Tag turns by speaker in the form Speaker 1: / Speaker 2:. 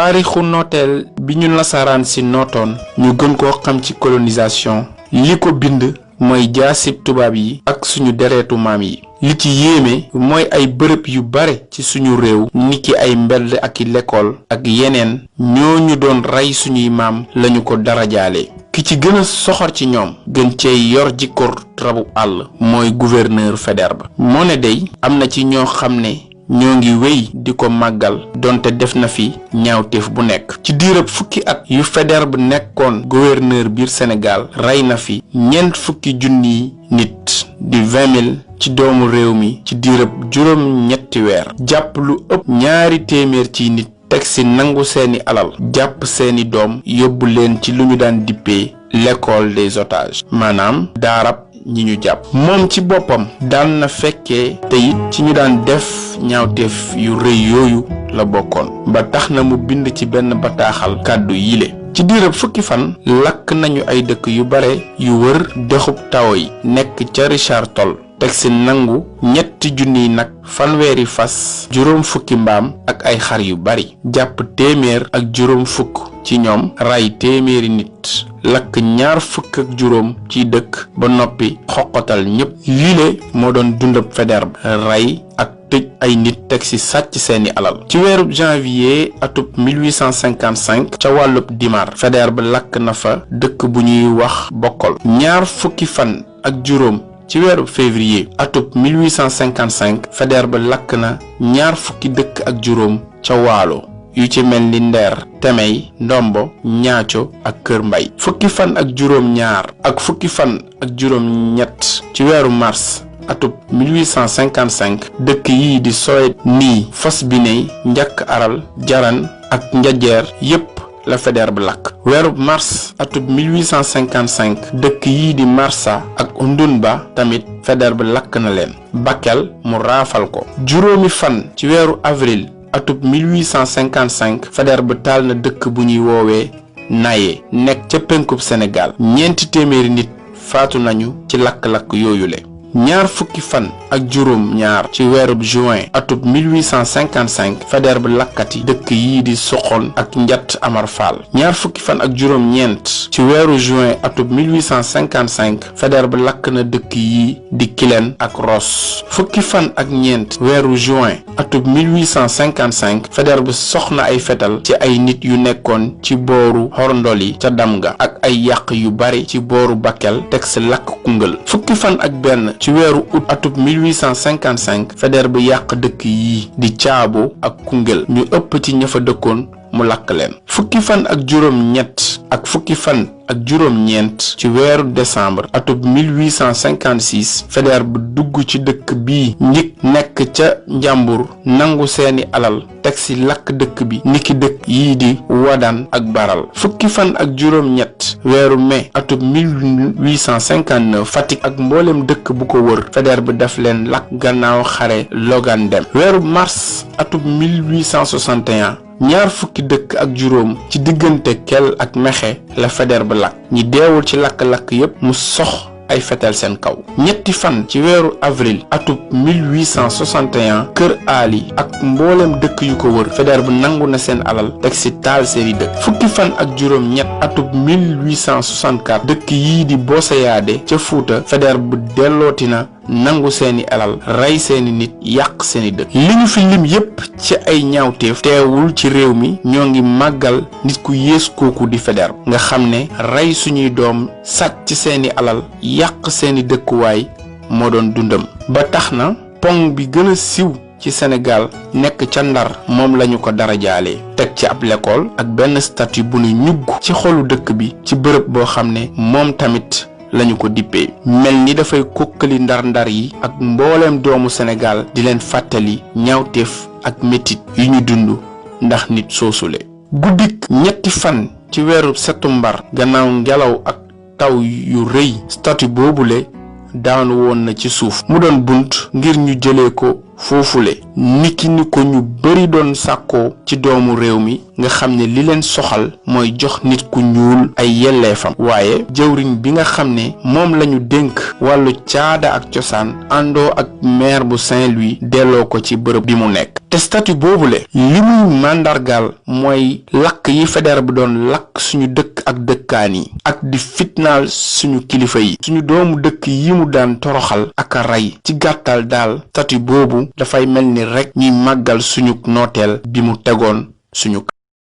Speaker 1: taarixu nooteel bi ñu nasaraan si nootoon ñu gën koo xam ci colonisation li ko bind mooy jaasib tubaab yi ak suñu deretu maam yi. li ci yéeme mooy ay bërëb yu bare ci suñu réew niki ay mbedd ak i lekkool ak yeneen ñooñu doon rey suñuy maam lañu ko darajaale. ki ci gën a soxor ci ñoom gën cee yor jikkoor rabu àll mooy gouverneur Faidherbe moo ne day am na ci ñoo xam ne ñoo ngi wéy di ko màggal donte def na fi ñaawteef bu nekk. ci diirab fukki at yu Faidherbe nekkoon gouverneur biir Sénégal rey na fi ñeent fukki junniy nit di 20 000 ci doomu réew mi ci diirab juróom ñetti weer jàpp lu ëpp 200 ci nit teg si nangu seeni alal jàpp seeni doom yóbbu leen ci lu ñu daan dippee l'école des otages maanaam daarab ñi ñu jàpp. moom ci boppam daan na fekkee te it ci ñu daan def ñaawteef yu rëy yooyu la bokkoon ba tax na mu bind ci benn bataaxal kàddu yile. ci diirab fukki fan lakk nañu ay dëkk yu bare yu wër dexub tawo yi nekk ca Richard Toll teg si nangu 3 nag fanweeri fas juróom fukki mbaam ak ay xar yu bari jàpp 150 ci ñoom ray 100 nit lakk 25 ci dëkk ba noppi xoqatal ñépp. lile moo doon dundab Faidherbe ray ak tëj ay nit teg ci sàcc seeni alal. ci weerub janvier atub 1855 ca wàllub Dimar Faidherbe lakk na fa dëkk bu ñuy wax Bokkol. 20 fan ak juróom ci weerub février atub 1855 Faidherbe lakk na 20 dëkk ak juróom ca Waalo yu ci mel ni Nder Temey Ndombo Ñaaco ak Kër Mbay. 10 fan ak juróom ñaar ak 10 fan ak juróom ñett ci weeru mars atub 1855 dëkk yii di Sowe nii Fos Biney Njàkk Aral Jaran ak Njajeer yépp la Faidherbe lakk. weerub mars atub 1855 dëkk yii di Marsa ak Undunba tamit Faidherbe lakk na leen. Bakel mu raafal ko. juróomi fan ci weeru avril atub 1855 Faidherbe taal na dëkk bu ñuy woowee Naye nekk ca penkub Sénégal. 200 nit faatu nañu ci lakk-lakk yooyule. 20 fan ak juróom ñaar ci weerub juin atub 1855 Faidherbe lakkati dëkk yii di Soxon ak Njat Amar Fall. 20 fan ak juróom ñeent ci weeru juin atub 1855 Faidherbe lakk na dëkk yii di Kilen ak Ross. 10 fan ak ñeent weeru juin atub 1855 Faidherbe soxna ay fetal ci ay nit yu nekkoon ci booru Xorndoli ca Damga ak ay yàq yu bari ci booru Bakel teg si lakk Koungheul. 10 fan ak benn ci weeru août atub 1855 Faidherbe yàq dëkk yii di Caabo ak Koungheul ñu ëpp ci ña fa dëkkoon mu lakk leen. 10 fan ak juróom ñett ak 10 fan ak juróom ñeent ci weeru décembre atub 1856 Faidherbe dugg ci dëkk bii njëkk nekk ca Njàmbur nangu seeni alal teg si lakk dëkk bi niki dëkk yii di Wadan ak Baral. 10 fan ak juróom ñett weeru mai atub 1859 Fatick ak mboolem dëkk bu ko wër Faidherbe daf leen lakk gannaaw xare Logan Dem. weeru mars atub 1861 20 dëkk ak juróom ci diggante Kel ak Mexe la Faidherbe lakk. ñi deewul ci lakk-lakk yépp mu sox ay fetal seen kaw. 3 fan ci weeru avril atub 1861 Kër Ali ak mboolem dëkk yu ko wër Faidherbe nangu na seen alal teg si taal seeni dëkk. 10 fan ak juróom ñett atub 1864 dëkk yii di Boseyaade ca Fuuta Faidherbe dellooti na nangu seeni alal rey seeni nit yàq seeni dëkk. li ñu fi lim yépp ci ay ñaawteef teewul ci réew mi ñoo ngi màggal nit ku yées kooku di Faidherbe nga xam ne rey suñuy doom sàcc seeni alal yàq seeni dëkkuwaay moo doon dundam. ba tax na pont bi gën a siiw ci Sénégal nekk ca Ndar moom lañu ko darajaalee teg ci ab l'école ak benn statue bu nu ñugg ci xolu dëkk bi ci bërëb boo xam ne moom tamit lañu ko dippee mel ni dafay kokkali ndar-ndar yi ak mbooleem doomu Sénégal di leen fàttali ñaawteef ak metit yu ñu dund ndax nit soosule. guddik 3 fan ci weeru setumbar gannaaw ngelaw ak taw yu rëy statue boobule daanu woon na ci suuf mu doon bunt ngir ñu jëlee ko foofule niki ni ko ñu bari doon sàkkoo ci doomu réew mi nga xam ne li leen soxal mooy jox nit ku ñuul ay yelleefam waaye jëwriñ bi nga xam ne moom lañu dénk wàllu caada ak cosaan àndoo ak maire bu Saint-Louis delloo ko ci bërëb bi mu nekk te statut boobule li muy màndargaal mooy lakk yi Faidherbe bi doon lakk suñu dëkk ak dëkkaan yi ak di fitnaal suñu kilifa yi suñu doomu dëkk yi mu daan toroxal ak a rey ci gàttal daal statut boobu dafay mel ni rekk ñuy màggal suñu nooteel bi mu tegoon suñu